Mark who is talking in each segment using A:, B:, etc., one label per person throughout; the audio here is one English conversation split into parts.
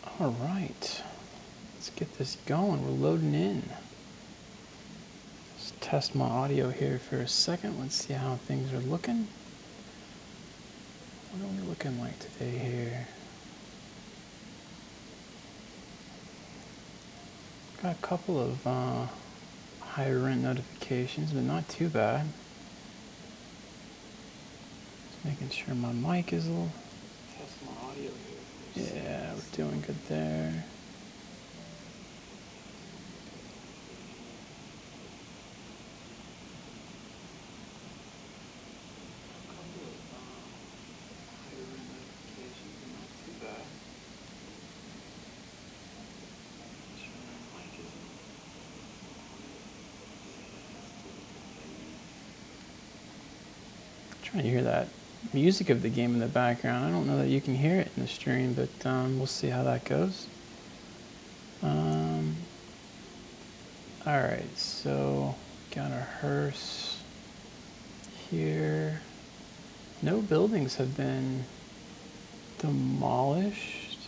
A: All right, let's get this going. We're loading in. Let's test my audio here for a second. Let's see how things are looking. What are we looking like today here? Got a couple of higher rent notifications, but not too bad. Just making sure my mic is a little... Test my audio here. Yeah, we're doing good there. Trying to hear that music of the game in the background. I don't know that you can hear it in the stream, but we'll see how that goes. All right, so got a hearse here. No buildings have been demolished,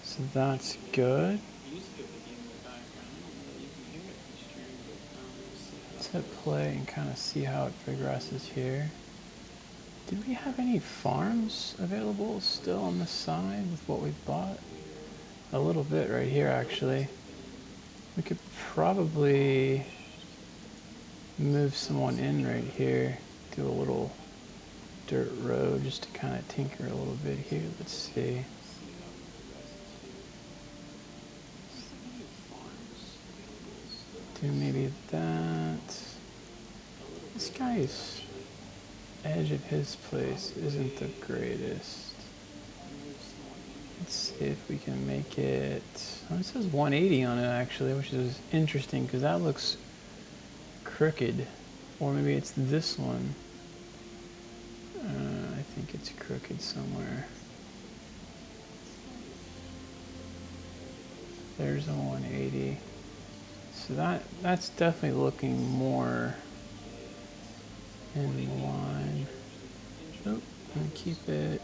A: so that's good. Let's hit play and kind of see how it progresses here. Did we have any farms available still on the side with what we bought? A little bit right here, actually. We could probably move someone in right here. Do a little dirt road just to kind of tinker a little bit here. Let's see. Do maybe that. This guy's edge of his place isn't the greatest. Let's see if we can make it... Oh, it says 180 on it actually, which is interesting because that looks crooked. Or maybe it's this one. I think it's crooked somewhere. There's a 180. So that's definitely looking more in line. Oh, and keep it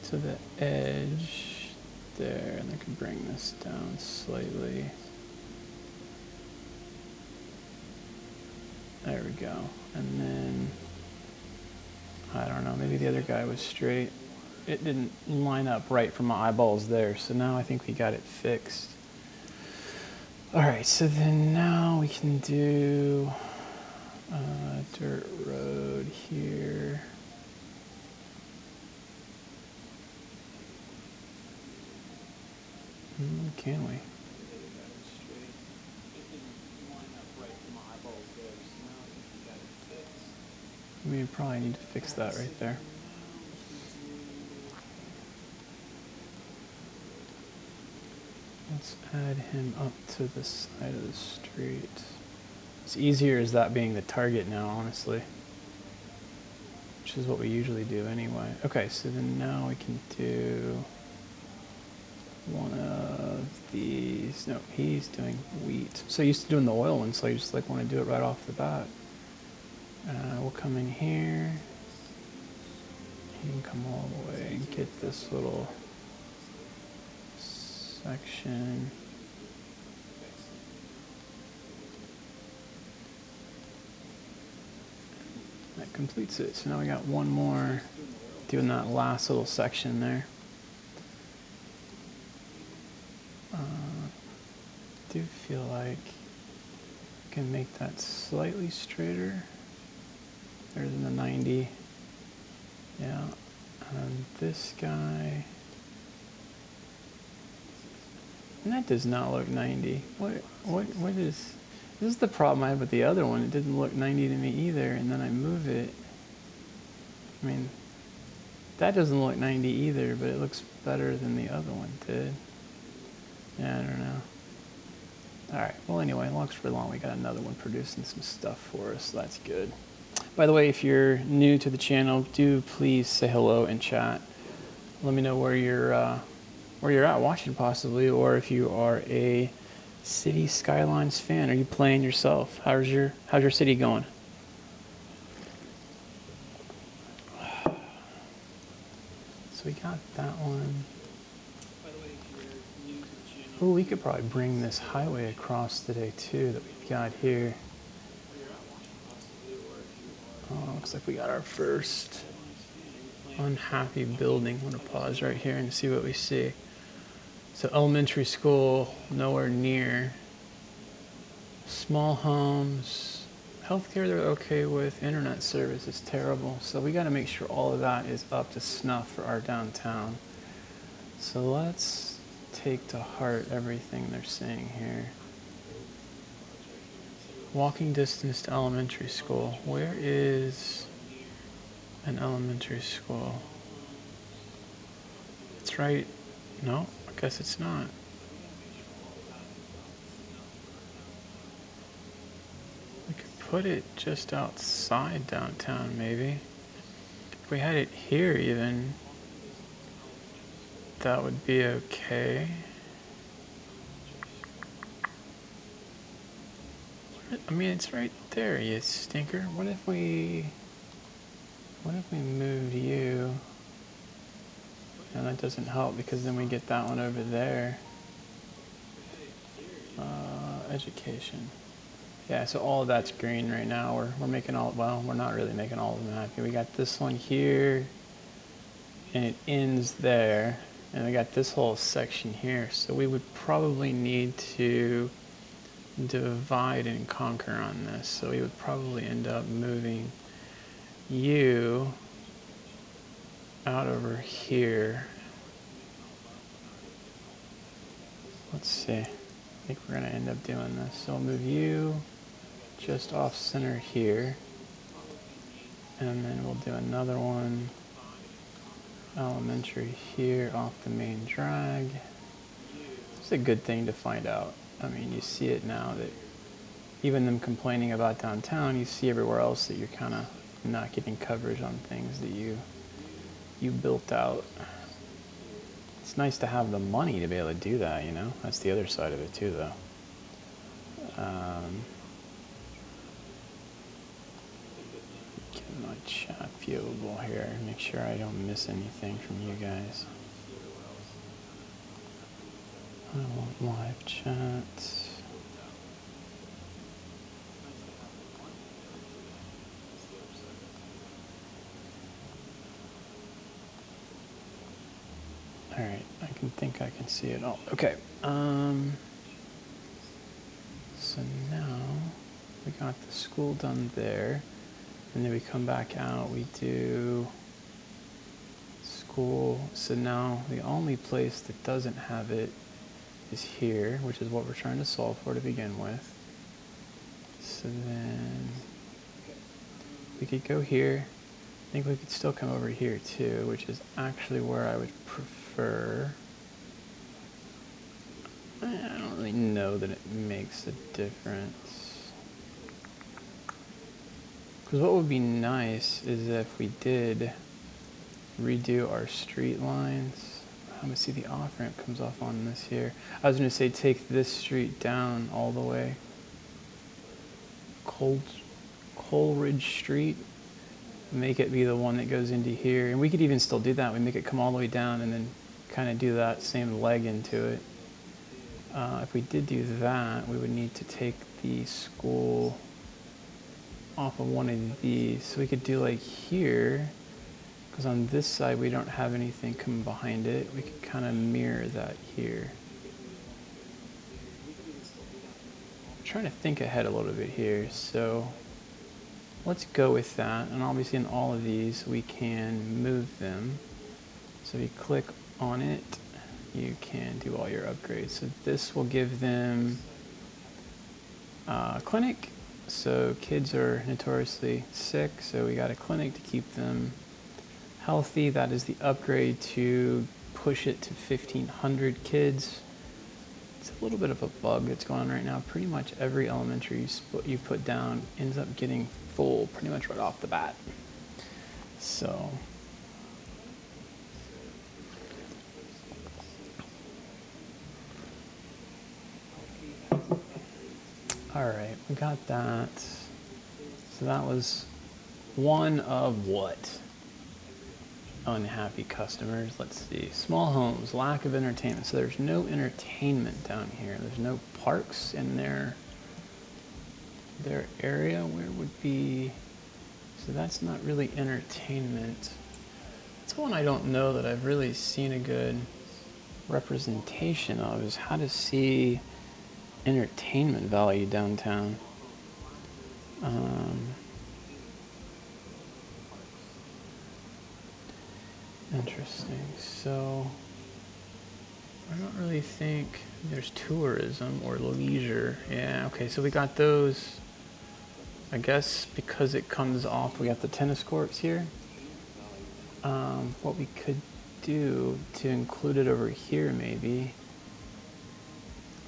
A: to the edge there, and I can bring this down slightly. There we go. And then, I don't know, maybe the other guy was straight. It didn't line up right for my eyeballs there, so now I think we got it fixed. All right, so then now we can do dirt road here. Can we? We probably need to fix that right there. Let's add him up to the side of the street. It's easier as that being the target now, honestly. Which is what we usually do anyway. Okay, so then now we can do one of these. No, he's doing wheat. So used to doing the oil one, so I just like want to do it right off the bat. We'll come in here. You can come all the way and get this little section. That completes it. So now we got one more doing that last little section there. I do feel like I can make that slightly straighter. There's the 90. Yeah. And this guy. And that does not look 90. What is... This is the problem I had with the other one. It didn't look 90 to me either, and then I move it. I mean, that doesn't look 90 either, but it looks better than the other one did. Yeah, I don't know. Alright, well anyway, long story long, we got another one producing some stuff for us, so that's good. By the way, if you're new to the channel, do please say hello in chat. Let me know where you're at watching possibly, or if you are a City Skylines fan. Are you playing yourself? How's your city going? So we got that one. Oh, we could probably bring this highway across today too that we've got here. Oh, looks like we got our first unhappy building. I'm gonna pause right here and see what we see. So elementary school, nowhere near. Small homes, healthcare they're okay with, internet service is terrible. So we gotta make sure all of that is up to snuff for our downtown. So let's take to heart everything they're saying here. Walking distance to elementary school. Where is an elementary school? It's right, no, I guess it's not. We could put it just outside downtown maybe. If we had it here even, that would be okay. I mean, it's right there, you stinker. What if we moved you? And that doesn't help because then we get that one over there. Education. Yeah, so all of that's green right now. We're making all, well, we're not really making all of them happy. We got this one here, and it ends there. And we got this whole section here. So we would probably need to divide and conquer on this. So we would probably end up moving you out over here. Let's see. I think we're gonna end up doing this. So I'll move you just off center here. And then we'll do another one elementary here off the main drag. It's a good thing to find out. I mean, you see it now that even them complaining about downtown, you see everywhere else that you're kind of not getting coverage on things that you built out. It's nice to have the money to be able to do that, you know? That's the other side of it too, though. Get my chat viewable here. Make sure I don't miss anything from you guys. I want live chat. All right, I can see it all. Okay. So now we got the school done there, and then we come back out. We do school. So now the only place that doesn't have it is here, which is what we're trying to solve for to begin with. So then we could go here. I think we could still come over here too, which is actually where I would prefer. I don't really know that it makes a difference. Because what would be nice is if we did redo our street lines. I'm going to see the off-ramp comes off on this here. I was going to say take this street down all the way. Coleridge Street. Make it be the one that goes into here. And we could even still do that. We make it come all the way down and then kind of do that same leg into it. If we did do that, we would need to take the school off of one of these. So we could do like here, because on this side we don't have anything coming behind it. We could kind of mirror that here. I'm trying to think ahead a little bit here. So let's go with that. And obviously in all of these we can move them. So if you click on it, you can do all your upgrades. So this will give them a clinic. So kids are notoriously sick, so we got a clinic to keep them healthy. That is the upgrade to push it to 1,500 kids. It's a little bit of a bug that's going on right now. Pretty much every elementary you put down ends up getting full pretty much right off the bat. So all right, we got that. So that was one of what? unhappy customers. Let's see. Small homes, lack of entertainment. So there's no entertainment down here. There's no parks in their area. Where would be... So that's not really entertainment. That's one I don't know that I've really seen a good representation of, is how to see entertainment value downtown. Interesting. So I don't really think there's tourism or leisure. Yeah, okay, so we got those. I guess because it comes off, we got the tennis courts here. What we could do to include it over here, maybe.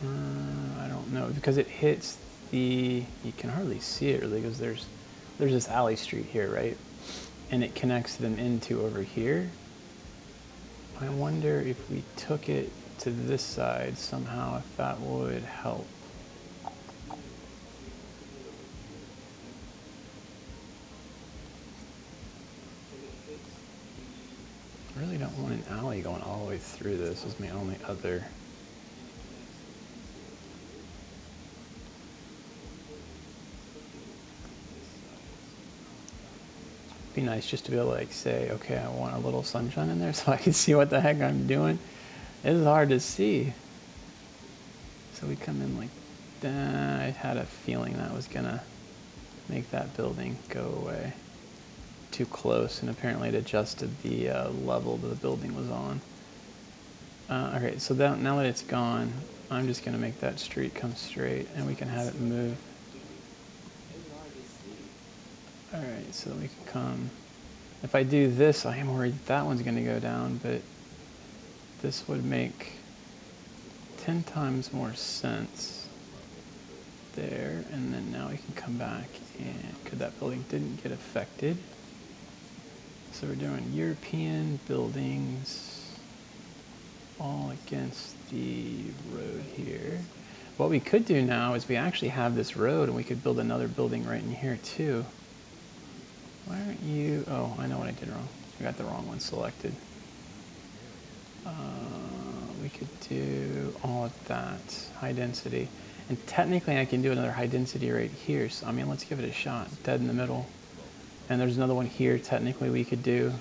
A: I don't know, because it hits the, you can hardly see it really, because there's this alley street here, right? And it connects them into over here. I wonder if we took it to this side somehow, if that would help. I really don't want an alley going all the way through this, is my only other. Be nice just to be able to like say, okay, I want a little sunshine in there so I can see what the heck I'm doing. It's hard to see. So we come in like that. I had a feeling that was gonna make that building go away. Too close, and apparently it adjusted the level that the building was on. Okay, so now that it's gone, I'm just gonna make that street come straight, and we can have it move. Alright, so we can come. If I do this, I am worried that one's going to go down, but this would make 10 times more sense there. And then now we can come back, and because that building didn't get affected. So we're doing European buildings all against the road here. What we could do now is we actually have this road, and we could build another building right in here too. Why aren't you... Oh, I know what I did wrong. I got the wrong one selected. We could do all of that. High density. And technically I can do another high density right here. So, I mean, let's give it a shot. Dead in the middle. And there's another one here technically we could do.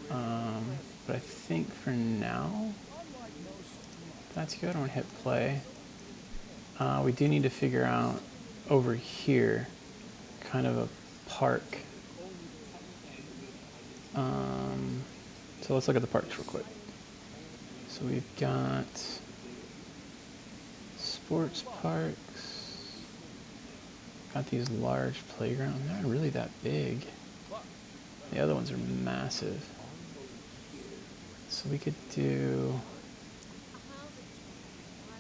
A: But I think for now, that's good. I'm going to hit play. We do need to figure out over here kind of a park. So let's look at the parks real quick. So we've got sports parks. Got these large playgrounds. They're not really that big. The other ones are massive. So we could do...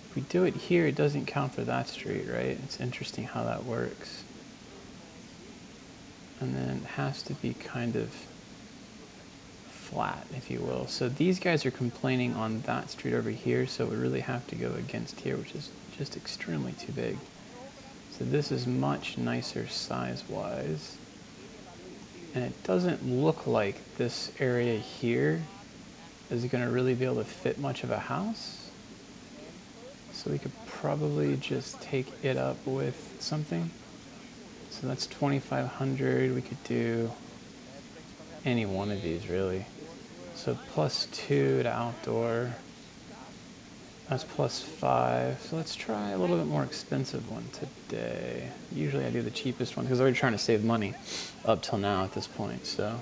A: If we do it here, it doesn't count for that street, right? It's interesting how that works. And then it has to be kind of flat, if you will. So these guys are complaining on that street over here, so it would really have to go against here, which is just extremely too big. So this is much nicer size-wise. And it doesn't look like this area here is going to really be able to fit much of a house. So we could probably just take it up with something. So that's 2,500. We could do any one of these, really. So +2 to outdoor. That's +5. So let's try a little bit more expensive one today. Usually I do the cheapest one because we're trying to save money up till now at this point. So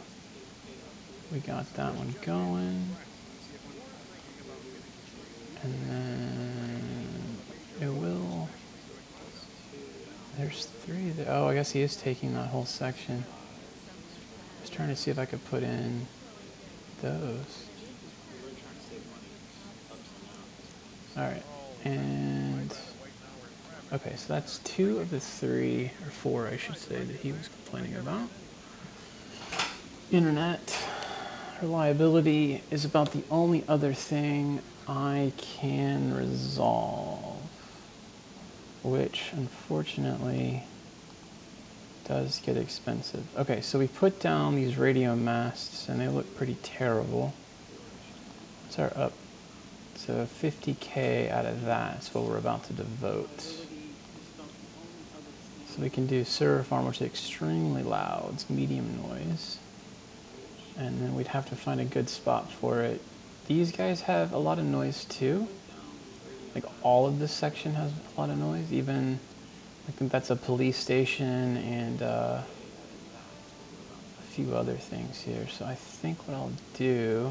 A: we got that one going. And then it will... There's 3 there. Oh, I guess he is taking that whole section. I was trying to see if I could put in those. Alright, and... Okay, so that's 2 of the 3, or 4 I should say, that he was complaining about. Internet reliability is about the only other thing I can resolve, which unfortunately does get expensive. Okay, so we put down these radio masts and they look pretty terrible. What's our up? So 50K out of that is what we're about to devote. So we can do server farm, which is extremely loud. It's medium noise. And then we'd have to find a good spot for it. These guys have a lot of noise too. Like all of this section has a lot of noise. Even, I think that's a police station and a few other things here. So I think what I'll do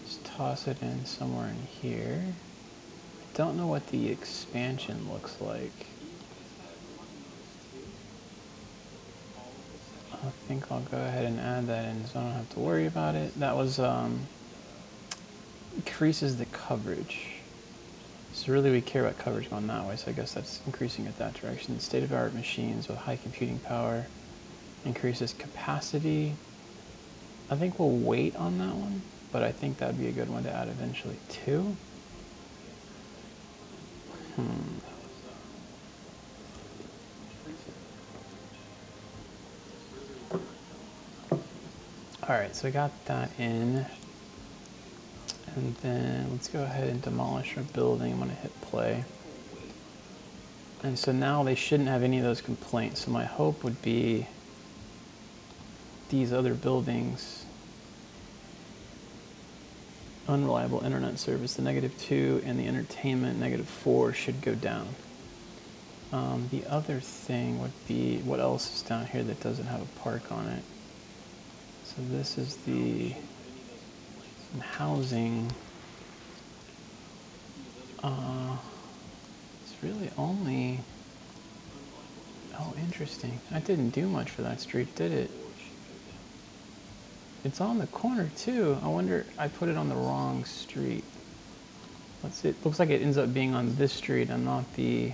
A: is toss it in somewhere in here. I don't know what the expansion looks like. I think I'll go ahead and add that in so I don't have to worry about it. That was increases the coverage. So really we care about coverage going that way, so I guess that's increasing it that direction. State-of-the-art machines with high computing power increases capacity. I think we'll wait on that one, but I think that'd be a good one to add eventually too. Alright, so we got that in. And then let's go ahead and demolish our building. I'm going to hit play. And so now they shouldn't have any of those complaints. So my hope would be these other buildings, unreliable internet service, the -2, and the entertainment, -4, should go down. The other thing would be, what else is down here that doesn't have a park on it? So this is the housing. It's really only, oh, interesting. That didn't do much for that street, did it? It's on the corner too. I wonder, I put it on the wrong street. Let's see, it looks like it ends up being on this street and not the,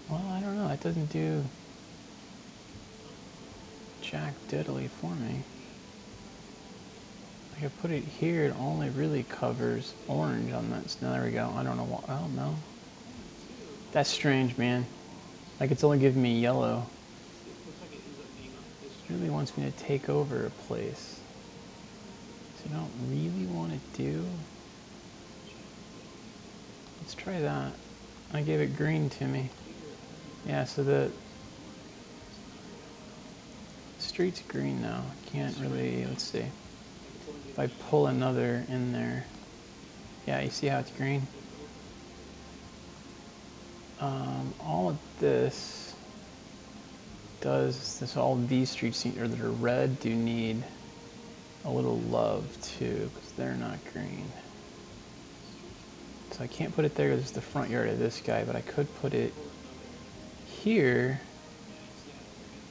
A: well, I don't know, that doesn't do jack diddly for me. I could put it here, it only really covers orange on that. So there we go. I don't know what, I don't know. That's strange, man. Like it's only giving me yellow. It really wants me to take over a place. So I don't really want to do. Let's try that. I gave it green to me. Yeah, so the street's green now. Can't really, let's see. If I pull another in there, yeah, you see how it's green? All of this does, this, all of these streets that are red do need a little love too, because they're not green. So I can't put it there because it's the front yard of this guy, but I could put it here.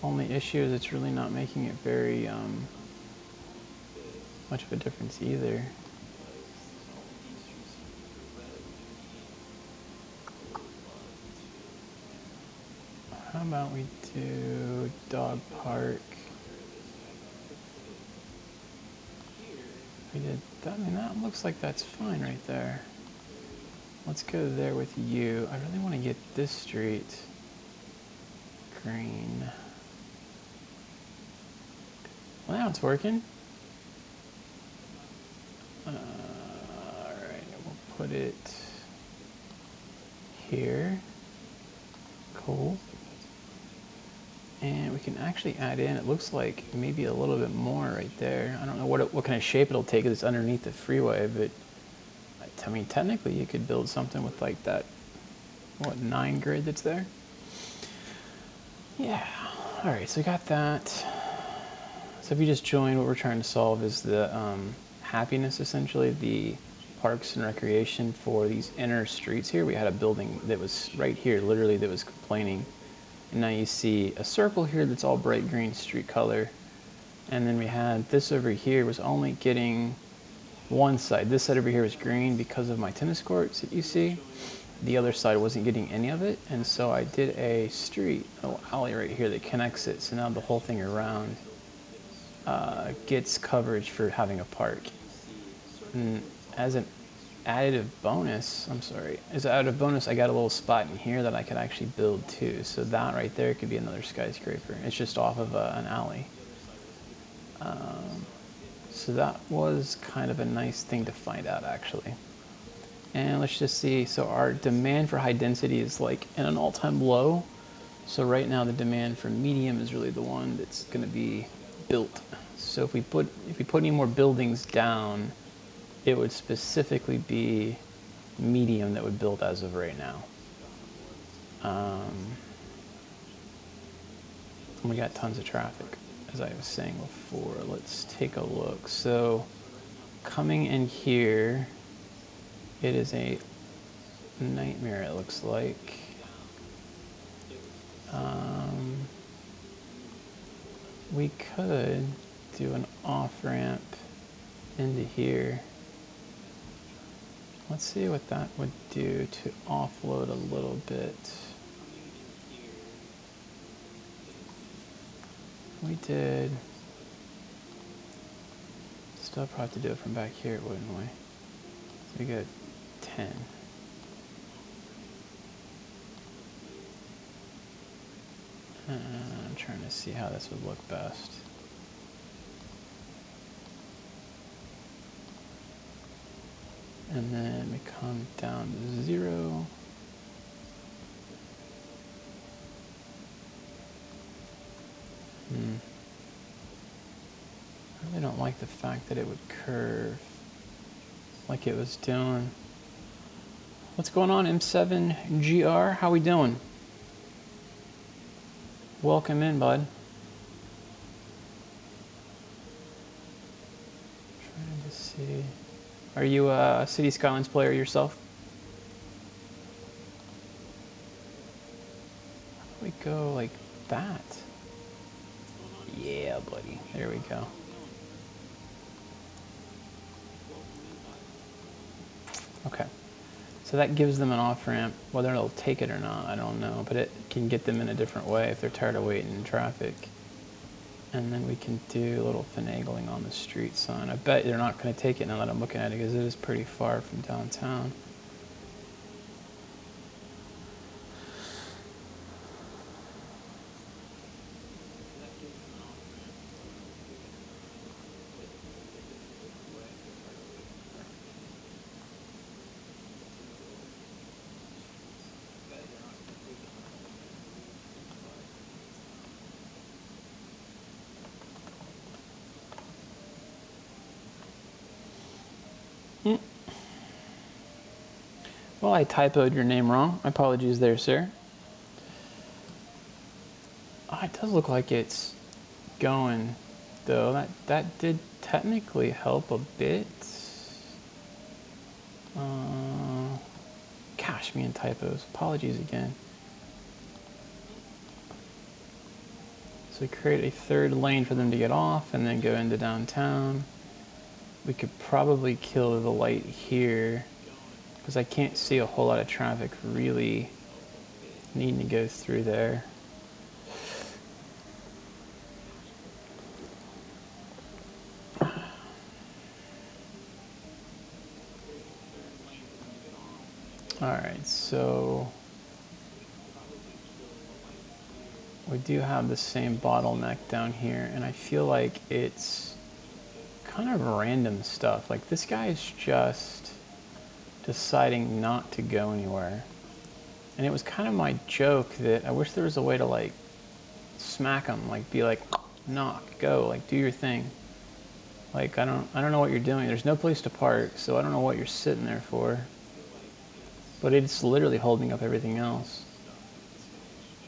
A: Only issue is it's really not making it very, much of a difference either. How about we do dog park? We did that. I mean, that looks like that's fine right there. Let's go there with you. I really want to get this street green. Well, now it's working. Alright, we'll put it here. Cool. And we can actually add in, it looks like maybe a little bit more right there. I don't know what kind of shape it'll take because it's underneath the freeway, but I mean, technically you could build something with like that, what, 9 grid that's there? Yeah. Alright, so we got that. So if you just joined, what we're trying to solve is the happiness, essentially, the parks and recreation for these inner streets here. We had a building that was right here, literally, that was complaining. And now you see a circle here that's all bright green street color. And then we had this over here was only getting one side. This side over here was green because of my tennis courts that you see. The other side wasn't getting any of it. And so I did a street, a alley right here that connects it. So now the whole thing around gets coverage for having a park. And as an additive bonus, as an additive bonus, I got a little spot in here that I could actually build too. So that right there could be another skyscraper. It's just off of an alley. So that was kind of a nice thing to find out, actually. And let's just see, so our demand for high density is like in an all-time low. So right now the demand for medium is really the one that's gonna be built. So if we put any more buildings down, it would specifically be medium that would build as of right now. We got tons of traffic, as I was saying before. Let's take a look. So coming in here, it is a nightmare, it looks like. We could do an off-ramp into here. Let's see what that would do to offload a little bit. We did. Still probably have to do it from back here, wouldn't we? So we got 10. I'm trying to see how this would look best. And then we come down to 0. I really don't like the fact that it would curve like it was doing. What's going on, M7GR? How we doing? Welcome in, bud. Trying to see. Are you a City Skylines player yourself? How do we go like that? Yeah, buddy. There we go. Okay. So that gives them an off-ramp. Whether they'll take it or not, I don't know. But it can get them in a different way if they're tired of waiting in traffic. And then we can do a little finagling on the street sign. I bet they're not going to take it now that I'm looking at it, because it is pretty far from downtown. Well, I typoed your name wrong. My apologies there, sir. Oh, it does look like it's going, though. That did technically help a bit. Gosh, me and typos. Apologies again. So we create a third lane for them to get off and then go into downtown. We could probably kill the light here, because I can't see a whole lot of traffic really needing to go through there. Alright, so we do have the same bottleneck down here, and I feel like it's kind of random stuff. Like, this guy is just deciding not to go anywhere. And it was kind of my joke that I wish there was a way to, like, smack him, like, be like, knock, go, like, do your thing. Like, I don't know what you're doing. There's no place to park, so I don't know what you're sitting there for. But it's literally holding up everything else.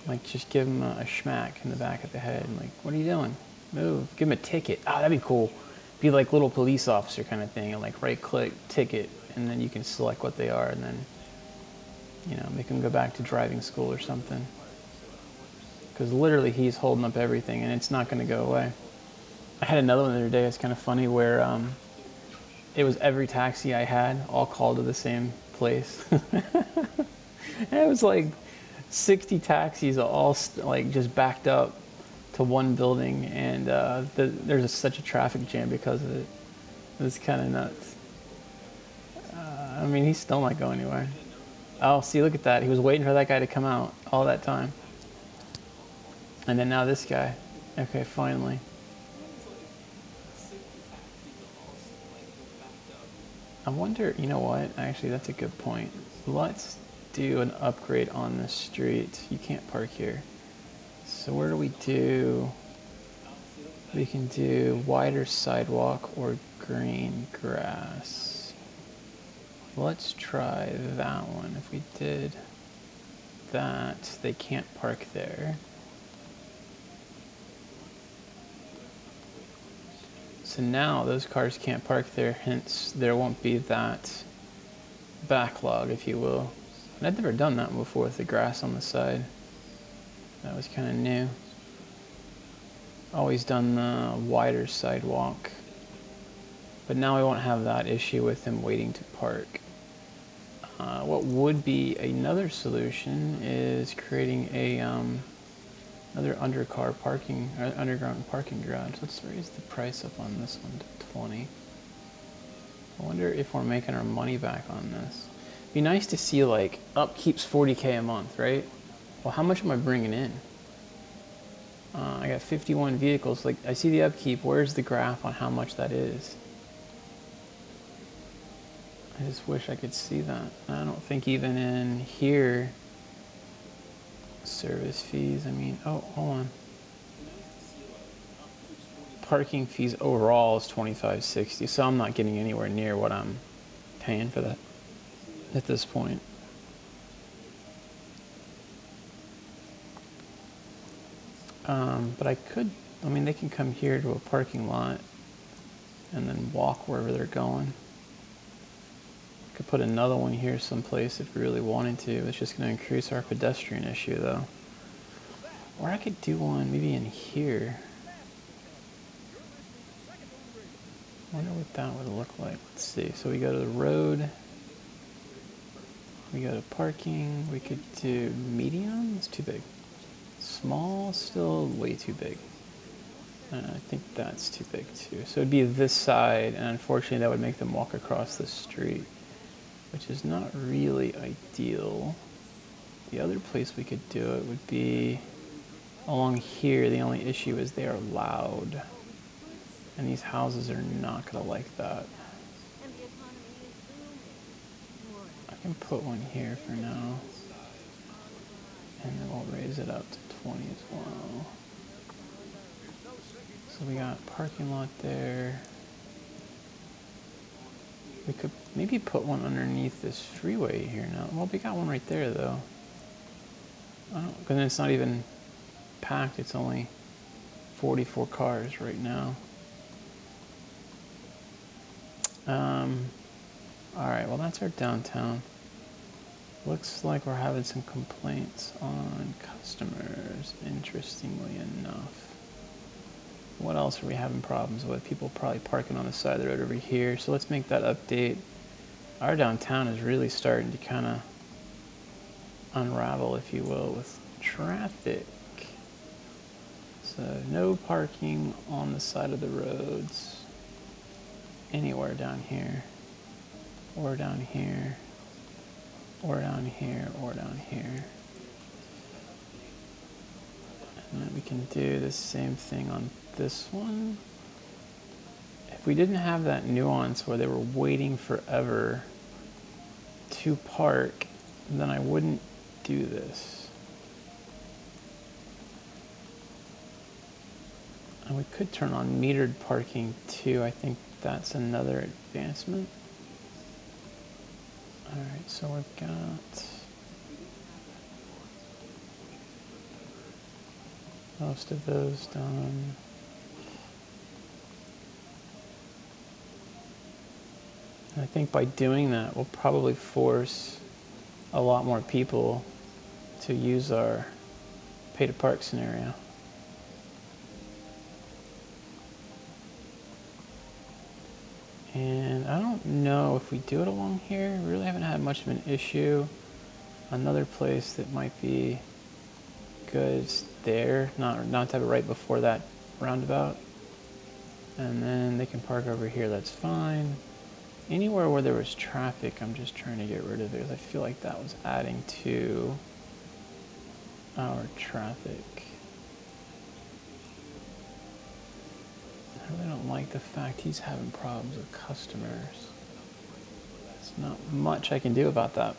A: Like, just give him a schmack in the back of the head. Like, what are you doing? Move. Give him a ticket. Ah, that'd be cool. Be like little police officer kind of thing. And like right-click, ticket, and then you can select what they are, and then, you know, make them go back to driving school or something. Because literally he's holding up everything, and it's not going to go away. I had another one the other day. It's kind of funny where it was every taxi I had all called to the same place. And it was like 60 taxis all like just backed up to one building, and such a traffic jam because of it. It was kind of nuts. I mean, he's still not going anywhere. Oh, see, look at that. He was waiting for that guy to come out all that time. And then now this guy. Okay, finally. I wonder, you know what? Actually, that's a good point. Let's do an upgrade on this street. You can't park here. So where do we do? We can do wider sidewalk or green grass. Let's try that one. If we did that, they can't park there. So now those cars can't park there, hence there won't be that backlog, if you will. And I've never done that before with the grass on the side. That was kind of new. Always done the wider sidewalk. But now we won't have that issue with them waiting to park. What would be another solution is creating a another underground parking garage. Let's raise the price up on this one to 20. I wonder if we're making our money back on this. It'd be nice to see like upkeep's 40K a month, right? Well, how much am I bringing in? I got 51 vehicles. Like, I see the upkeep. Where's the graph on how much that is? I just wish I could see that. I don't think even in here, service fees, I mean, oh, hold on. Parking fees overall is $25.60, so I'm not getting anywhere near what I'm paying for that at this point. But I could, I mean, they can come here to a parking lot and then walk wherever they're going. Could put another one here someplace if we really wanted to. It's just going to increase our pedestrian issue though. Or I could do one maybe in here. I wonder what that would look like. Let's see. So we go to the road. We go to parking. We could do medium. It's too big. Small, still way too big. I think that's too big too. So it'd be this side, and unfortunately that would make them walk across the street, which is not really ideal. The other place we could do it would be along here. The only issue is they are loud, and these houses are not going to like that. I can put one here for now, and then we'll raise it up to 20 as well. So we got parking lot there. We could maybe put one underneath this freeway here now. Well, we got one right there though. Because it's not even packed. It's only 44 cars right now. Alright, well that's our downtown. Looks like we're having some complaints on customers, interestingly enough. What else are we having problems with? People probably parking on the side of the road over here. So let's make that update. Our downtown is really starting to kind of unravel, if you will, with traffic. So no parking on the side of the roads anywhere down here, or down here, or down here, or down here. And then we can do the same thing on this one. If we didn't have that nuance where they were waiting forever to park, then I wouldn't do this. And we could turn on metered parking too. I think that's another advancement. Alright, so we've got most of those done. And I think by doing that, we'll probably force a lot more people to use our pay to park scenario. And I don't know if we do it along here. We really haven't had much of an issue. Another place that might be good is there, not to have it right before that roundabout. And then they can park over here, that's fine. Anywhere where there was traffic, I'm just trying to get rid of it because I feel like that was adding to our traffic. I really don't like the fact he's having problems with customers. There's not much I can do about that.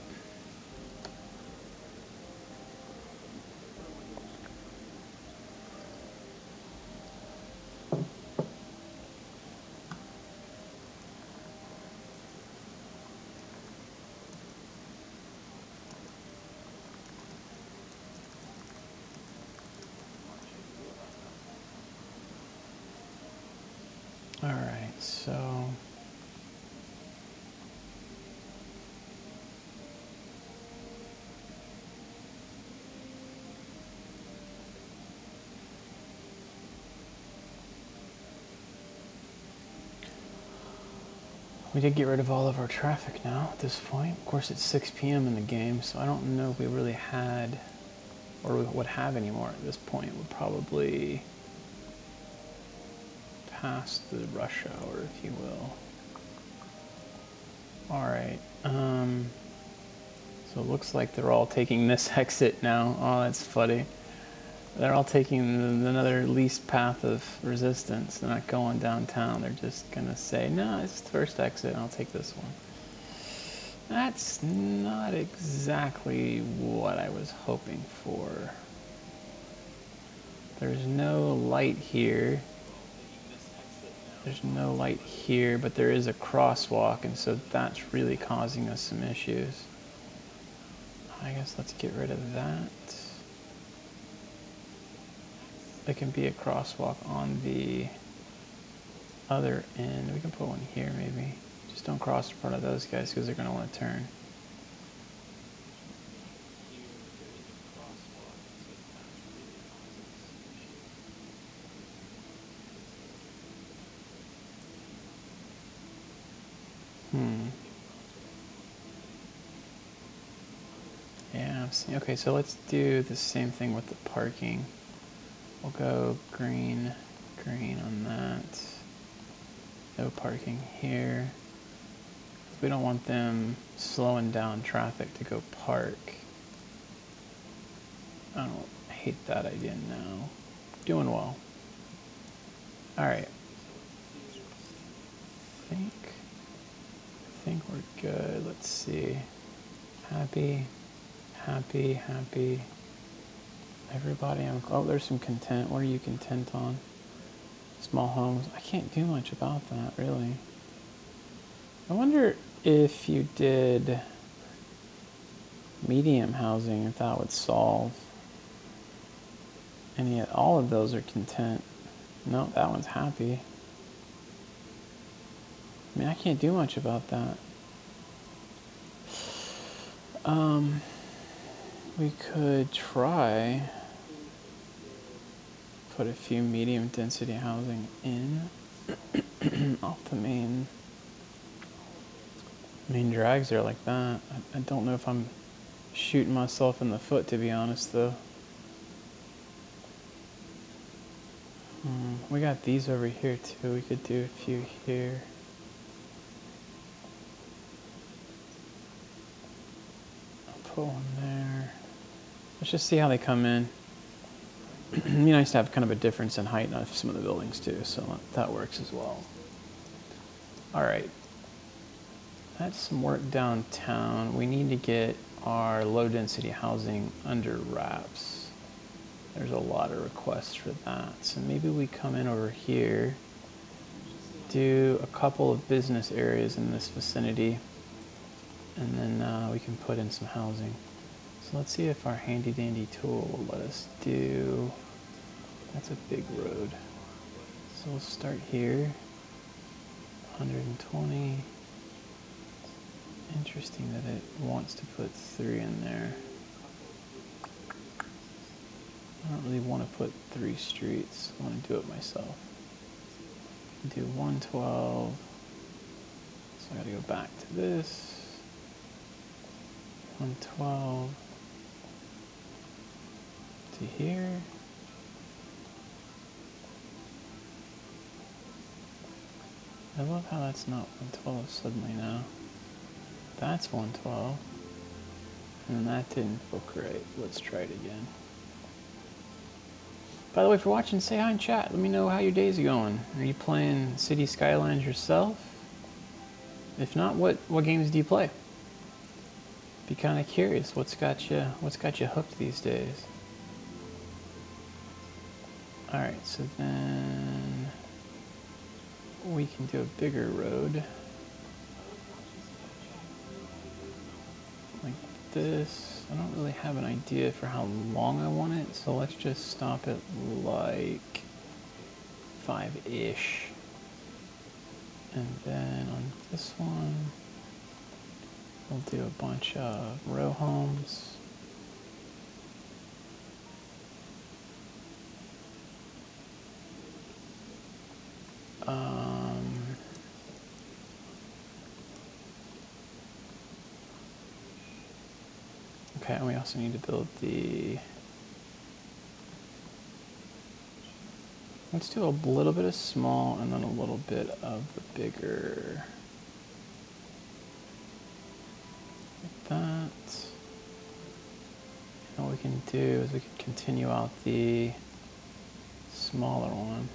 A: All right, so we did get rid of all of our traffic now at this point. Of course, it's 6 p.m. in the game, so I don't know if we really had or we would have anymore at this point. We're probably past the rush hour, if you will. All right. So it looks like they're all taking this exit now. Oh, that's funny. They're all taking another least path of resistance. They're not going downtown. They're just going to say, no, it's the first exit. I'll take this one. That's not exactly what I was hoping for. There's no light here. There's no light here, but there is a crosswalk, and so that's really causing us some issues. I guess let's get rid of that. There can be a crosswalk on the other end. We can put one here maybe. Just don't cross in front of those guys because they're going to want to turn. Yeah, okay, so let's do the same thing with the parking. We'll go green, green on that. No parking here. We don't want them slowing down traffic to go park. I hate that idea now. Doing well. All right. I think we're good. Let's see. Happy, happy, happy. Everybody, oh, there's some content. What are you content on? Small homes. I can't do much about that, really. I wonder if you did medium housing, if that would solve. And yet all of those are content. No, that one's happy. I mean, I can't do much about that. We could try put a few medium density housing in off the main drags there like that. I don't know if I'm shooting myself in the foot, to be honest, though. We got these over here too. We could do a few here. I'll put one there. Let's just see how they come in. It'd be nice to have kind of a difference in height on some of the buildings too, so that works as well. All right. That's some work downtown. We need to get our low density housing under wraps. There's a lot of requests for that. So maybe we come in over here, do a couple of business areas in this vicinity, and then we can put in some housing. So let's see if our handy dandy tool will let us do, that's a big road. So we'll start here, 120. Interesting that it wants to put 3 in there. I don't really want to put 3 streets. I want to do it myself. Do 112. So I gotta go back to this. 112 to here. I love how that's not 112 suddenly now. That's 112. And that didn't look right. Let's try it again. By the way, for watching, say hi in chat. Let me know how your day's going. Are you playing City Skylines yourself? If not, what games do you play? Be kind of curious. What's got you hooked these days? All right, so then we can do a bigger road like this. I don't really have an idea for how long I want it, so let's just stop it like 5-ish. And then on this one, we'll do a bunch of row homes. Okay, and we also need to build the... Let's do a little bit of small and then a little bit of the bigger. Like that. And what we can do is we can continue out the smaller one.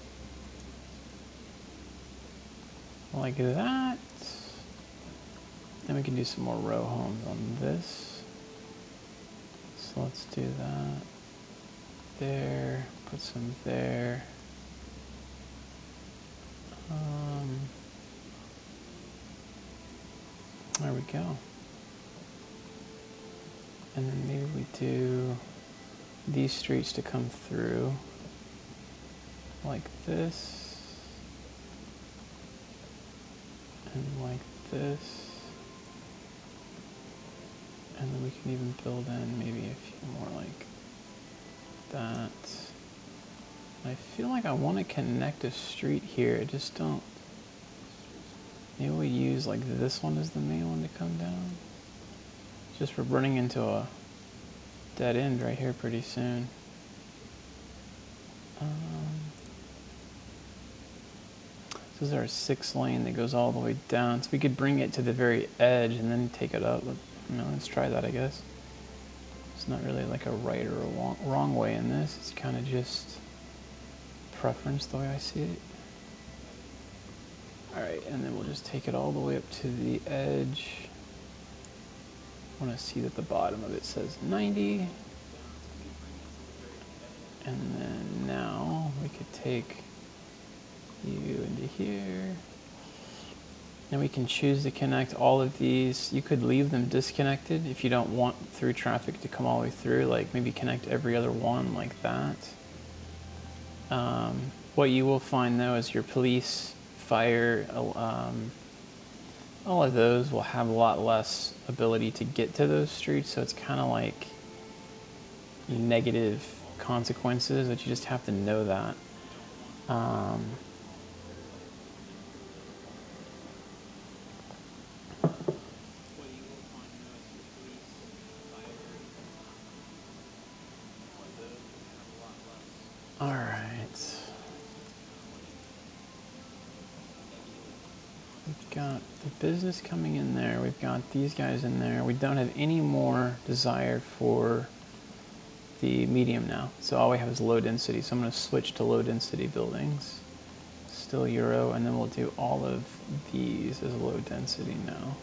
A: Like that. Then we can do some more row homes on this. So let's do that. There, put some there. There we go. And then maybe we do these streets to come through like this. And like this. And then we can even build in maybe a few more like that. I feel like I want to connect a street here. I just don't. Maybe we use like this one as the main one to come down. Just for running into a dead end right here pretty soon. This is our 6 lane that goes all the way down. So we could bring it to the very edge and then take it up. Let's try that, I guess. It's not really like a right or a wrong way in this. It's kind of just preference the way I see it. Alright, and then we'll just take it all the way up to the edge. I want to see that the bottom of it says 90. And then now we could take you into here. And we can choose to connect all of these. You could leave them disconnected if you don't want through traffic to come all the way through, like maybe connect every other one like that. What you will find though is your police, fire, all of those will have a lot less ability to get to those streets, so it's kind of like negative consequences, but you just have to know that. All right. We've got the business coming in there. We've got these guys in there. We don't have any more desire for the medium now. So all we have is low density. So I'm going to switch to low density buildings. Still Euro, and then we'll do all of these as low density now.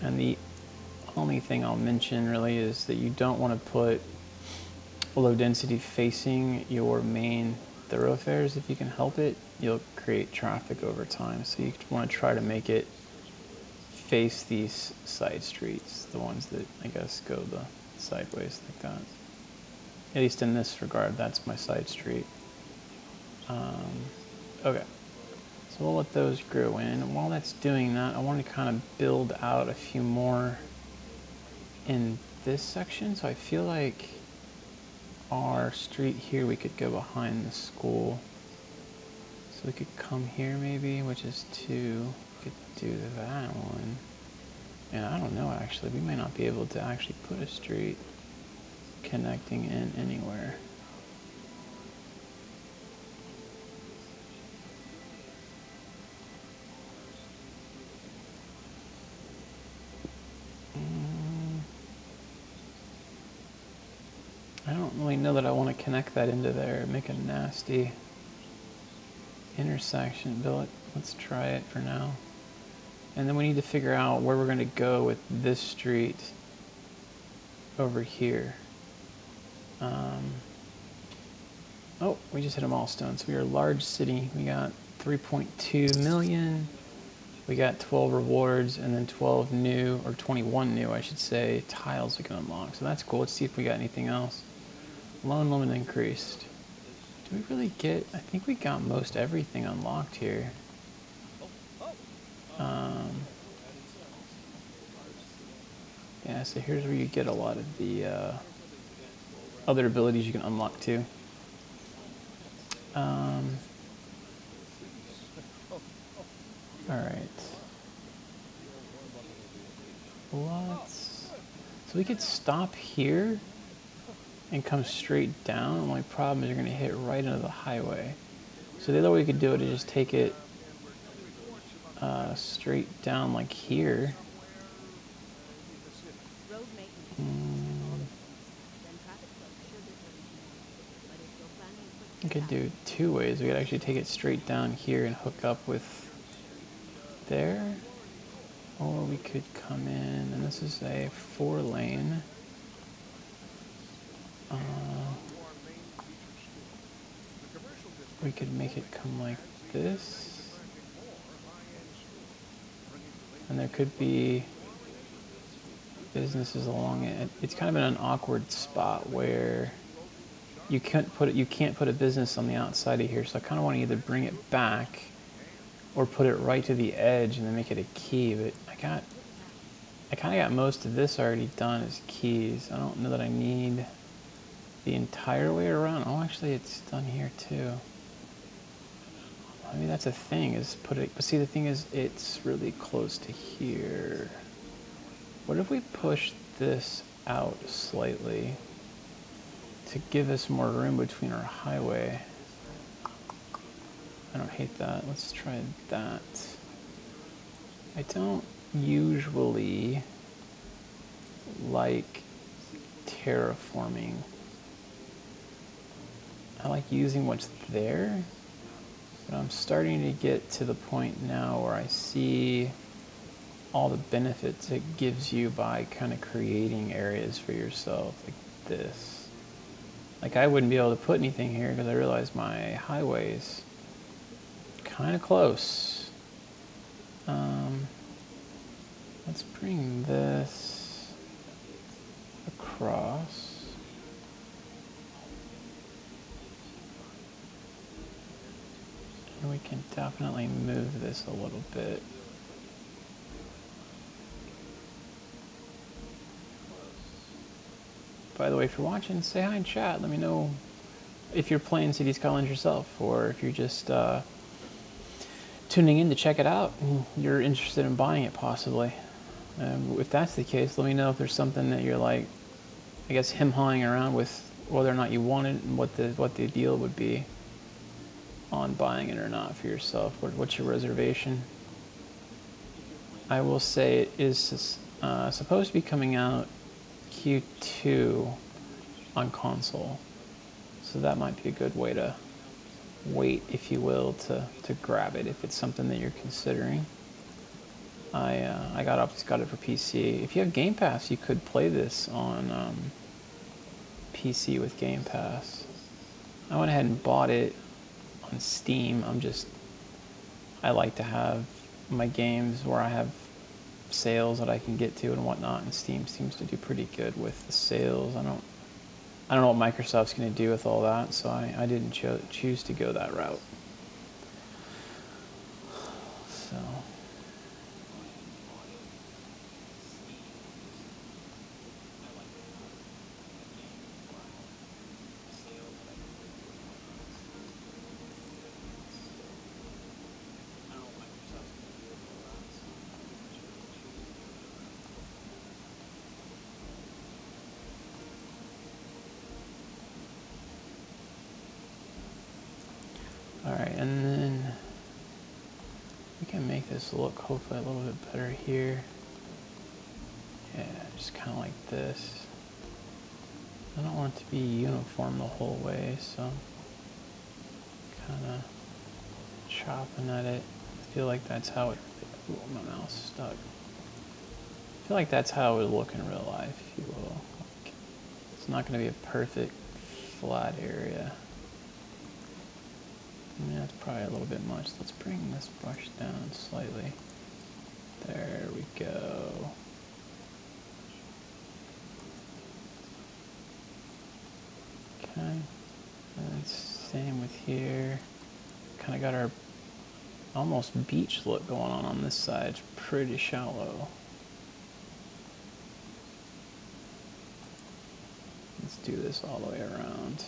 A: And the only thing I'll mention really is that you don't want to put low density facing your main thoroughfares. If you can help it, you'll create traffic over time. So you want to try to make it face these side streets, the ones that I guess go the sideways like that. At least in this regard, that's my side street. Okay, so we'll let those grow in. And while that's doing that, I want to kind of build out a few more in this section. So I feel like our street here, we could go behind the school. So we could come here maybe, which is 2. We could do that one. And I don't know, actually. We may not be able to actually put a street connecting in anywhere. I don't really know that I want to connect that into there. Make a nasty intersection, but let's try it for now. And then we need to figure out where we're going to go with this street over here. Oh, we just hit a milestone. So we are a large city. We got 3.2 million. We got 12 rewards and then 12 new, or 21 new, I should say, tiles we can unlock. So that's cool. Let's see if we got anything else. Loan limit increased. Do we really get, I think we got most everything unlocked here. Yeah, so here's where you get a lot of the other abilities you can unlock too. Alright. So we could stop here and come straight down. The only problem is you're going to hit right into the highway. So the other way we could do it is just take it straight down like here. We could do two ways. We could actually take it straight down here and hook up with there. Or we could come in, and this is a 4-lane. We could make it come like this. And there could be businesses along it. It's kind of in an awkward spot where you can't put a business on the outside of here, so I kind of want to either bring it back or put it right to the edge and then make it a key. But I kind of got most of this already done as keys. I don't know that I need the entire way around. Oh, actually, it's done here too. Maybe that's a thing, is put it. But see, the thing is, it's really close to here. What if we push this out slightly to give us more room between our highway? I don't hate that. Let's try that. I don't usually like terraforming. I like using what's there, but I'm starting to get to the point now where I see all the benefits it gives you by kind of creating areas for yourself like this. Like I wouldn't be able to put anything here because I realize my highway's kind of close. Let's bring this across. And we can definitely move this a little bit. By the way, if you're watching, say hi in chat. Let me know if you're playing Cities Skylines yourself, or if you're just tuning in to check it out and you're interested in buying it possibly. If that's the case, let me know if there's something that you're like, I guess, hawing around with, whether or not you want it and what the deal would be on buying it or not for yourself. What's your reservation? I will say it is supposed to be coming out Q2 on console, so that might be a good way to wait, if you will, to grab it if it's something that you're considering. I got it for PC. If you have Game Pass, you could play this on PC with Game Pass. I went ahead and bought it on Steam. I like to have my games where I have sales that I can get to and whatnot, and Steam seems to do pretty good with the sales. I don't know what Microsoft's going to do with all that, so I didn't choose to go that route. So. Alright, and then we can make this look hopefully a little bit better here. Yeah, just kind of like this. I don't want it to be uniform the whole way, so kind of chopping at it. I feel like that's how it, ooh, my mouse stuck. I feel like that's how it would look in real life, if you will. Like, it's not going to be a perfect flat area. Yeah, that's probably a little bit much. Let's bring this brush down slightly. There we go. Okay, and same with here. Kind of got our almost beach look going on this side. It's pretty shallow. Let's do this all the way around.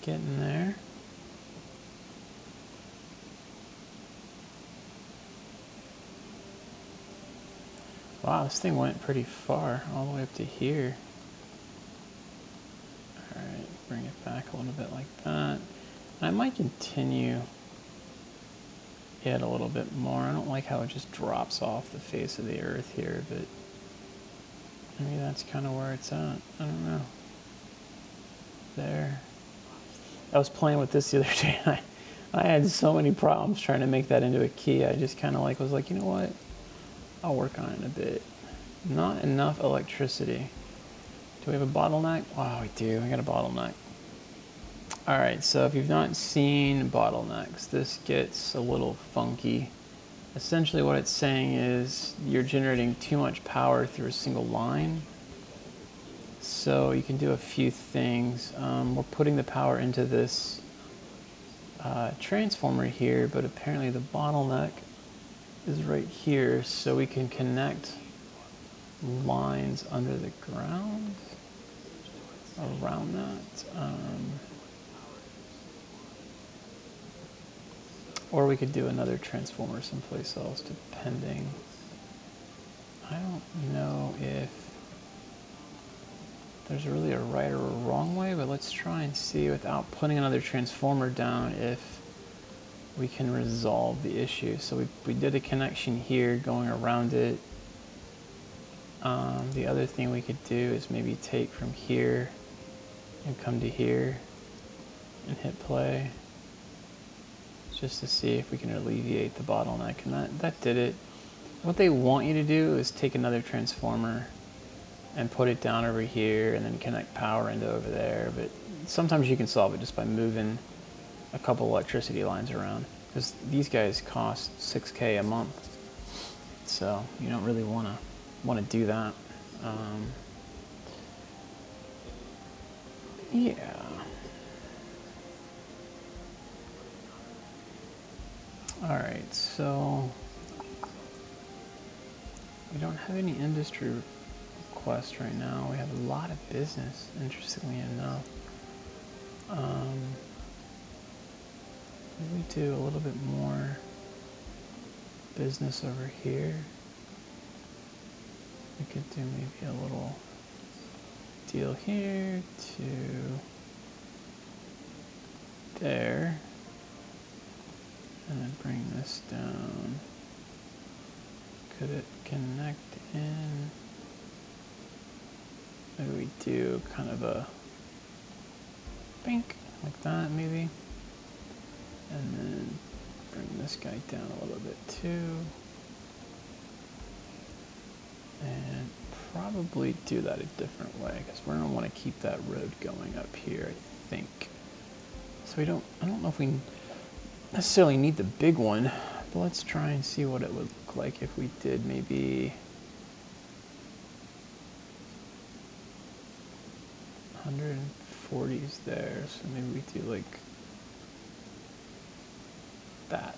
A: Getting there. Wow, this thing went pretty far, all the way up to here. Alright, bring it back a little bit like that. And I might continue it a little bit more. I don't like how it just drops off the face of the earth here, but maybe that's kind of where it's at. I don't know. There. I was playing with this the other day, and I had so many problems trying to make that into a key. I just kind of was like, you know what? I'll work on it in a bit. Not enough electricity. Do we have a bottleneck? Oh, we do. We got a bottleneck. All right, so if you've not seen bottlenecks, this gets a little funky. Essentially what it's saying is you're generating too much power through a single line. So you can do a few things. We're putting the power into this transformer here, but apparently the bottleneck is right here, so we can connect lines under the ground around that. Or we could do another transformer someplace else, depending. I don't know if there's really a right or a wrong way, but let's try and see without putting another transformer down if we can resolve the issue. So we did a connection here going around it. The other thing we could do is maybe take from here and come to here and hit play just to see if we can alleviate the bottleneck, and that did it. What they want you to do is take another transformer and put it down over here and then connect power into over there, but sometimes you can solve it just by moving a couple electricity lines around, because these guys cost $6K a month, so you don't really want to do that. Yeah. All right, so we don't have any industry requests right now. We have a lot of business, interestingly enough. We do a little bit more business over here. We could do maybe a little deal here to there, and then bring this down. Could it connect in? Maybe we do kind of a bink like that, maybe. And then bring this guy down a little bit too. And probably do that a different way, because we're gonna want to keep that road going up here, I think. So I don't know if we necessarily need the big one, but let's try and see what it would look like if we did maybe 140s there. So maybe we do like that.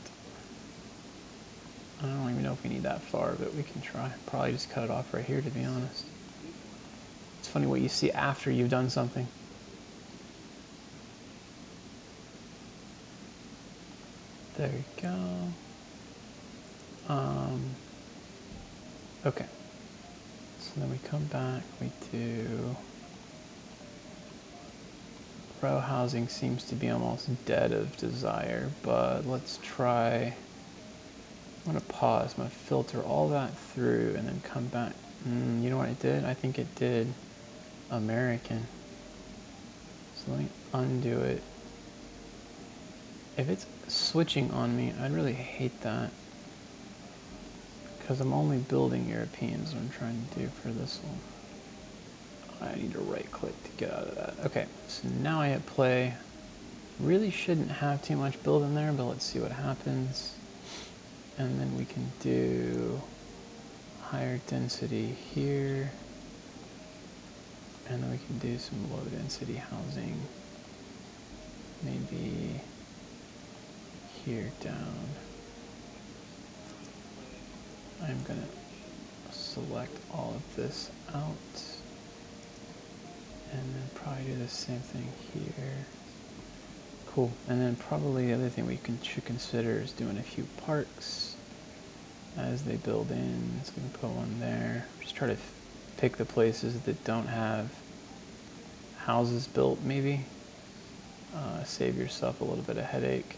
A: I don't even know if we need that far, but we can try. Probably just cut it off right here, to be honest. It's funny what you see after you've done something. There you go. Okay. So then we come back, we do... Row housing seems to be almost dead of desire, but let's try... I'm going to pause. I'm going to filter all that through and then come back. You know what it did? I think it did American. So let me undo it. If it's switching on me, I'd really hate that. Because I'm only building Europeans, what I'm trying to do for this one. I need to right click to get out of that. Okay, so now I hit play. Really shouldn't have too much build in there, but let's see what happens. And then we can do higher density here. And then we can do some low density housing. Maybe here down. I'm gonna select all of this out. And then probably do the same thing here. Cool. And then probably the other thing we should consider is doing a few parks as they build in. So we can put one there. Just try to pick the places that don't have houses built, maybe. Save yourself a little bit of headache.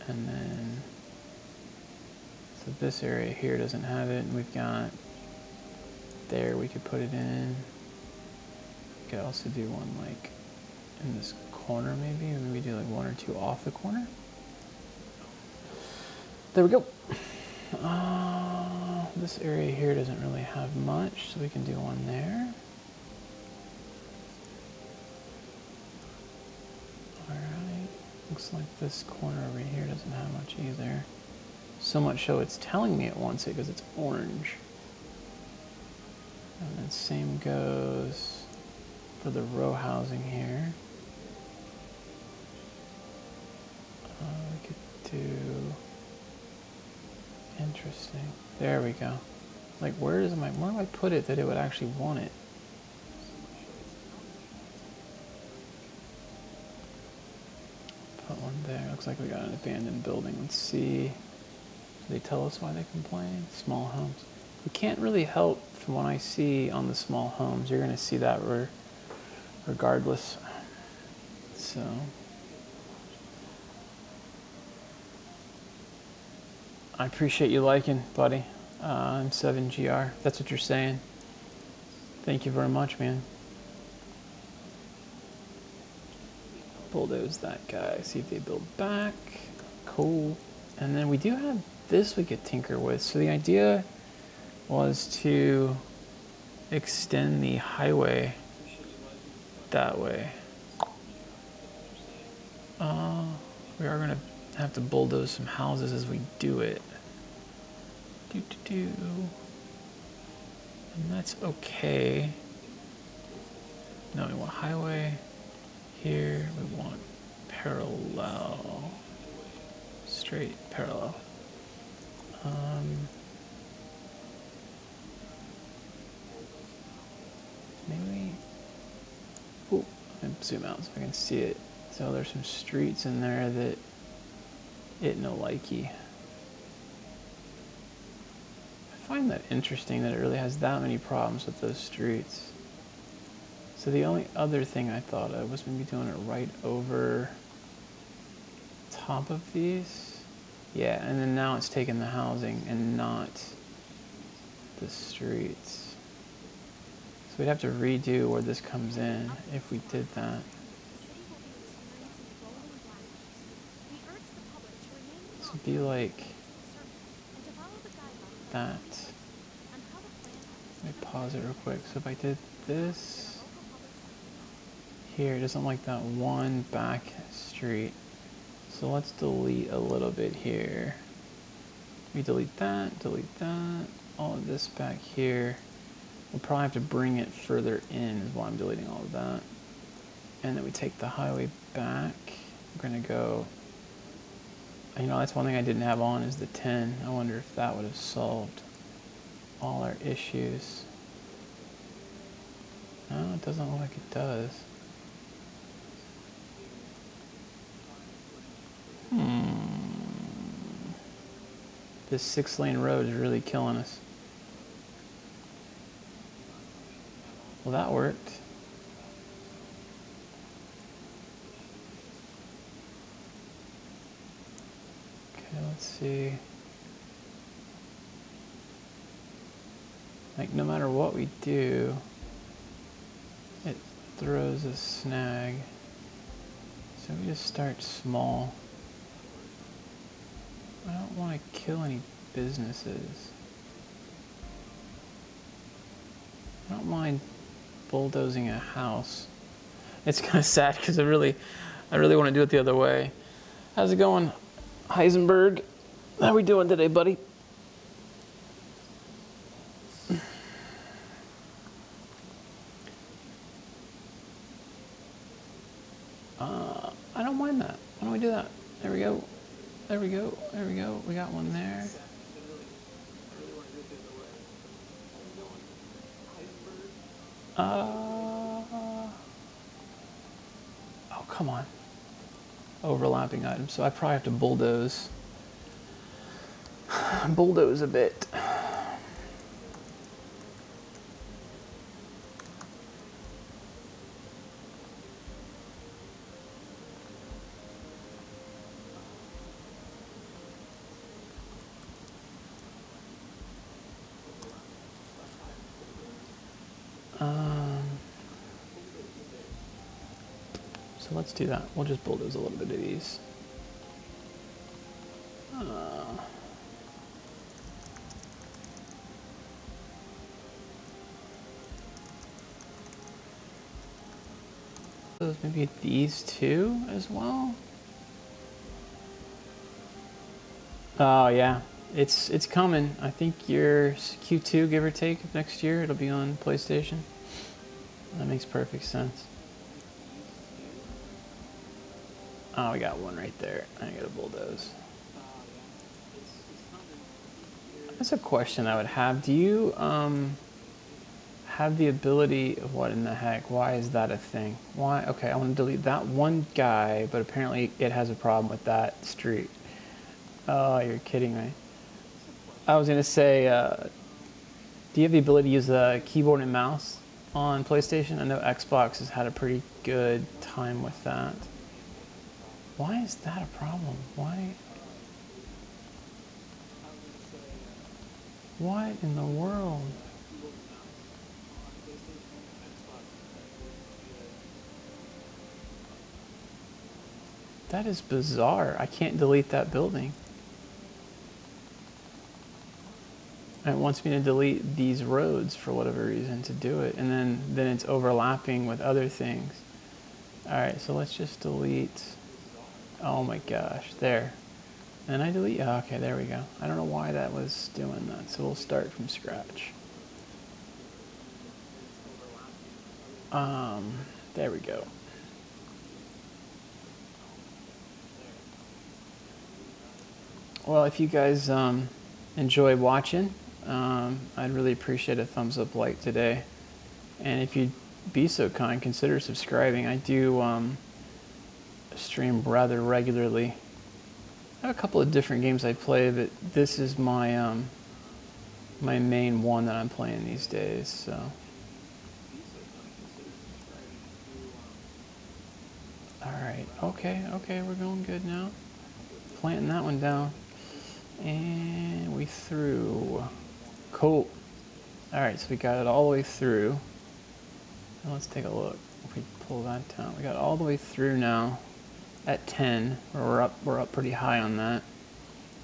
A: And then, so this area here doesn't have it, and we've got there we could put it in. We could also do one like in this corner maybe, or maybe do like one or two off the corner. There we go. This area here doesn't really have much, so we can do one there. Alright, looks like this corner over here doesn't have much either. So much so it's telling me it wants it because it's orange. And then same goes for the row housing here. We could do... Interesting. There we go. Like where do I put it that it would actually want it? Put one there. Looks like we got an abandoned building. Let's see. Do they tell us why they complain? Small homes. We can't really help from what I see on the small homes. You're going to see that regardless. So... I appreciate you liking, buddy. I'm 7GR. That's what you're saying. Thank you very much, man. Bulldoze that guy. See if they build back. Cool. And then we do have this we could tinker with. So the idea was to extend the highway that way. We are going to have to bulldoze some houses as we do it. And that's okay. No, we want highway. Here we want parallel. Straight parallel. Maybe. Ooh, I'm gonna zoom out so I can see it. So there's some streets in there that it no likey. I find that interesting that it really has that many problems with those streets. So the only other thing I thought of was maybe doing it right over top of these. Yeah, and then now it's taking the housing and not the streets. So we'd have to redo where this comes in if we did that. This would be like that. Let me pause it real quick. So if I did this here, it doesn't like that one back street. So let's delete a little bit here. We delete that, all of this back here. We'll probably have to bring it further in is why I'm deleting all of that. And then we take the highway back. We're gonna go, you know, that's one thing I didn't have on is the 10. I wonder if that would have solved all our issues. No, it doesn't look like it does. This 6-lane road is really killing us. Well, that worked. Okay, let's see. Like, no matter what we do, it throws a snag. So we just start small. I don't want to kill any businesses. I don't mind bulldozing a house. It's kind of sad because I really want to do it the other way. How's it going, Heisenberg? How we doing today, buddy? I don't mind that. Why don't we do that? There we go. There we go. There we go. We got one there. Oh, come on. Overlapping items. So I probably have to bulldoze a bit. So let's do that. We'll just bulldoze a little bit of these. Maybe these two as well. Oh yeah, it's coming. I think your Q2, give or take, of next year. It'll be on PlayStation. That makes perfect sense. Oh, we got one right there. I got a bulldoze. That's a question I would have. Do you have the ability of what in the heck? Why is that a thing? Why? Okay, I want to delete that one guy, but apparently it has a problem with that street. Oh, you're kidding me. I was going to say, do you have the ability to use the keyboard and mouse on PlayStation? I know Xbox has had a pretty good time with that. Why is that a problem? Why? What in the world? That is bizarre. I can't delete that building. And it wants me to delete these roads for whatever reason to do it. And then it's overlapping with other things. All right, so let's just delete. Oh my gosh, there. And I delete, oh, okay, there we go. I don't know why that was doing that, so we'll start from scratch. There we go. Well, if you guys enjoy watching, I'd really appreciate a thumbs up like today. And if you'd be so kind, consider subscribing. I do stream rather regularly. I have a couple of different games I play, but this is my my main one that I'm playing these days. So, all right, okay, we're going good now. Planting that one down, and we through. Cool. All right, so we got it all the way through. Now let's take a look. If we pull that down, we got all the way through now. At 10, we're up pretty high on that.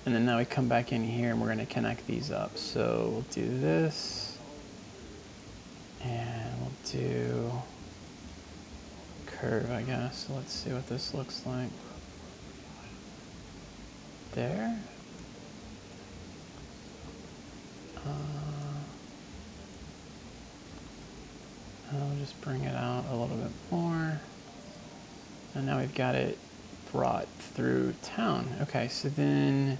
A: And then now we come back in here and we're gonna connect these up. So we'll do this, and we'll do curve, I guess. So let's see what this looks like. There. I'll just bring it out a little bit more. And now we've got it brought through town. Okay, so then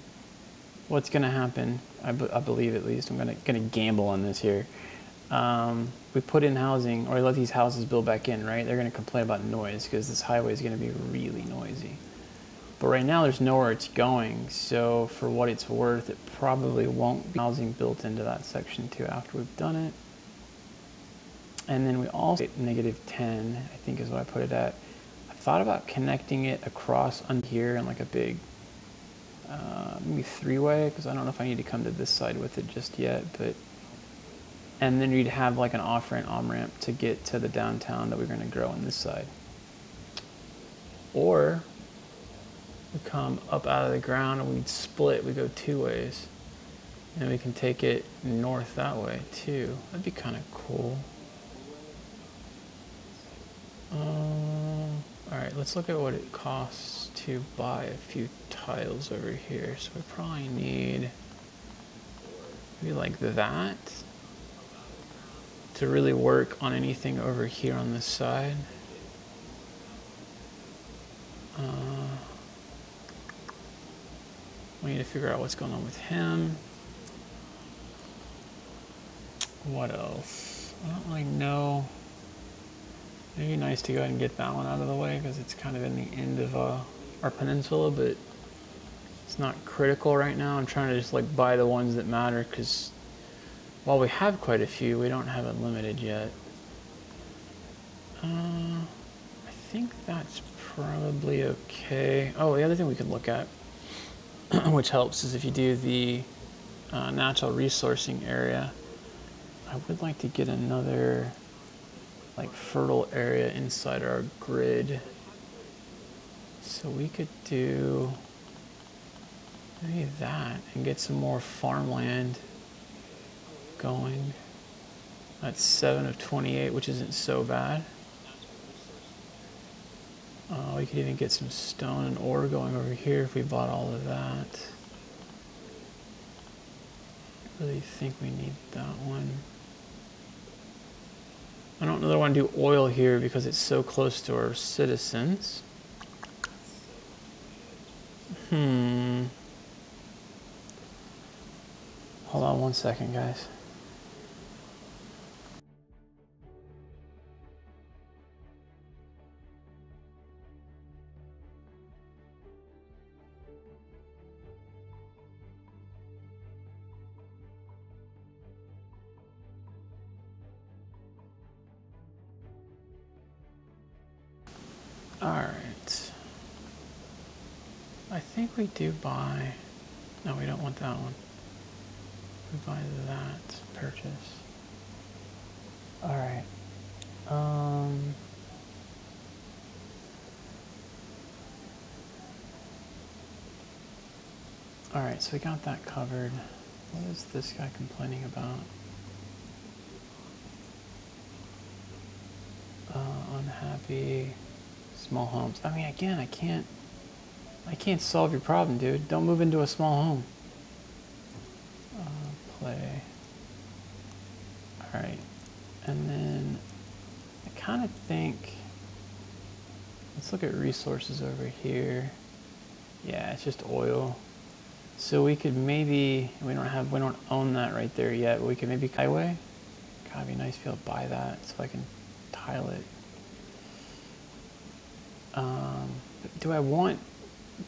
A: what's gonna happen, I believe at least, I'm gonna gamble on this here. we put in housing, or let these houses build back in, right? They're going to complain about noise because this highway is going to be really noisy. But right now there's nowhere it's going, so for what it's worth, it probably won't be housing built into that section too after we've done it. And then we also -10, I think is what I put it at. I thought about connecting it across under here in like a big maybe three-way, because I don't know if I need to come to this side with it just yet, but and then you'd have like an off-ramp, on-ramp to get to the downtown that we're going to grow on this side. Or we come up out of the ground and we'd split, we go two ways. And we can take it north that way too. That'd be kind of cool. Alright, let's look at what it costs to buy a few tiles over here. So we probably need maybe like that to really work on anything over here on this side. We need to figure out what's going on with him. What else? I don't really know. Maybe nice to go ahead and get that one out of the way because it's kind of in the end of our peninsula, but it's not critical right now. I'm trying to just like buy the ones that matter because while we have quite a few, we don't have it limited yet. I think that's probably okay. Oh, the other thing we could look at, which helps, is if you do the natural resourcing area, I would like to get another like fertile area inside our grid. So we could do maybe that and get some more farmland going. That's 7 of 28, which isn't so bad. We could even get some stone and ore going over here if we bought all of that. I really think we need that one. I don't really want to do oil here because it's so close to our citizens. Hold on one second, guys. Alright. I think we do buy... No, we don't want that one. We buy that. Purchase. Alright. Alright, so we got that covered. What is this guy complaining about? Unhappy... Small homes. I mean, again, I can't solve your problem, dude. Don't move into a small home. Play. Alright. And then I kind of think, let's look at resources over here. Yeah, it's just oil. So we could maybe, we don't own that right there yet, but we could maybe highway. God, it'd be nice to be able to buy that so I can tile it. Do I want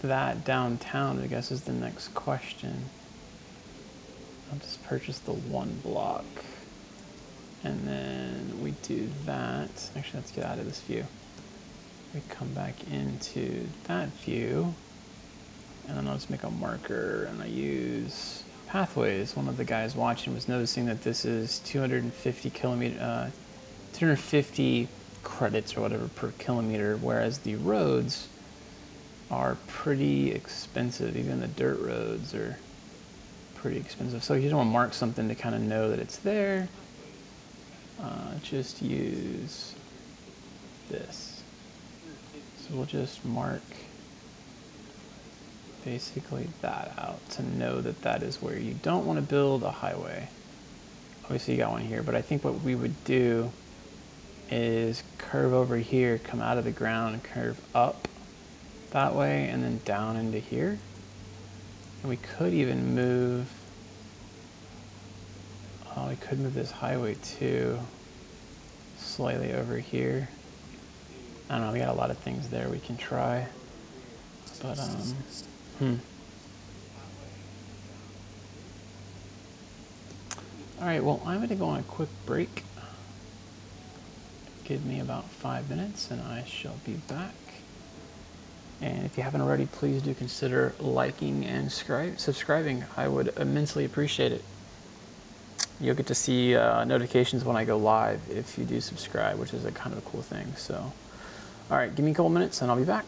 A: that downtown, I guess, is the next question. I'll just purchase the one block. And then we do that. Actually, let's get out of this view. We come back into that view. And then I'll just make a marker, and I use pathways. One of the guys watching was noticing that this is 250 credits or whatever per kilometer, whereas the roads are pretty expensive. Even the dirt roads are pretty expensive. So you just want to mark something to kind of know that it's there. Just use this. So we'll just mark basically that out to know that that is where you don't want to build a highway. Obviously you got one here, but I think what we would do is curve over here, come out of the ground and curve up that way and then down into here. And we could even move We could move this highway too, slightly over here. I don't know, we got a lot of things there we can try. But, All right, well, I'm going to go on a quick break. Give me about 5 minutes and I shall be back. And if you haven't already, please do consider liking and subscribing. I would immensely appreciate it. You'll get to see notifications when I go live if you do subscribe, which is a kind of a cool thing. So, all right, give me a couple minutes and I'll be back.